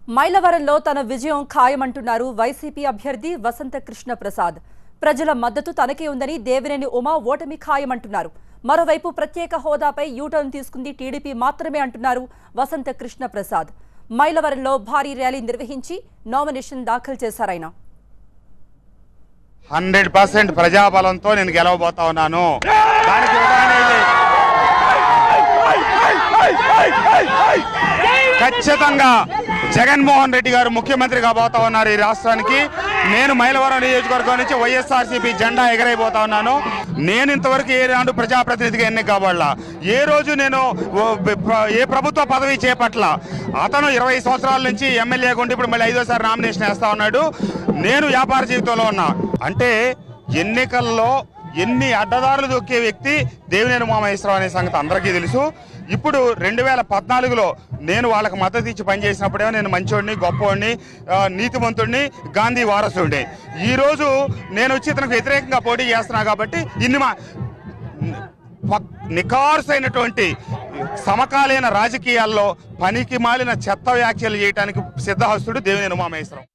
మైలవరంలో తన విజయం ఖాయమంటున్నారు వైసీపీ అభ్యర్థి వసంత కృష్ణ ప్రసాద్. ప్రజల మద్దతు తనకే ఉందని దేవినేని ఉమా ఓటమి ఖాయమంటున్నారు. మరోవైపు ప్రత్యేక హోదాపై యూటర్న్ తీసుకుంది టీడీపీ మాత్రమే అంటున్నారు వసంత కృష్ణ ప్రసాద్. మైలవరంలో భారీ ర్యాలీ నిర్వహించి నామినేషన్ దాఖలు చేశారాయన. 100% ప్రజాబలంతో నేను గెలవబోతా ఉన్నాను. దానికి ఉదాహరణ ఇది. ఖచ్చితంగా జగన్మోహన్ రెడ్డి గారు ముఖ్యమంత్రి కాబోతా ఉన్నారు ఈ రాష్ట్రానికి. నేను మైలవరం నియోజకవర్గం నుంచి వైఎస్ఆర్సీపీ జెండా ఎగరైపోతా ఉన్నాను. నేను ఇంతవరకు ఏ నాడు ప్రజాప్రతినిధిగా ఎన్నిక కావాలా, ఏ రోజు నేను ఏ ప్రభుత్వ పదవి చేపట్ల. అతను 20 సంవత్సరాల నుంచి ఎమ్మెల్యేగా ఉండి ఇప్పుడు మళ్ళీ 5వ సారి నామినేషన్ వేస్తా ఉన్నాడు. నేను వ్యాపార జీవితంలో ఉన్నా. అంటే ఎన్నికల్లో ఎన్ని అడ్డదారులు దొక్కే వ్యక్తి దేవినేని ఉమామహేశ్వరరావు అనే సంగతి అందరికీ తెలుసు. ఇప్పుడు 2014లో నేను వాళ్ళకి మద్దతు ఇచ్చి పనిచేసినప్పుడేమో నేను మంచోడిని, గొప్పవాడిని, నీతిమంతుడిని, గాంధీ వారసుడిని. ఈరోజు నేను వచ్చి ఇతనికి వ్యతిరేకంగా పోటీ చేస్తున్నా కాబట్టి ఇన్ని నిఖార్సైనటువంటి సమకాలీన రాజకీయాల్లో పనికి మాలిన చెత్త వ్యాఖ్యలు చేయడానికి సిద్ధహస్తుడు దేవినేని ఉమామహేశ్వరరావు.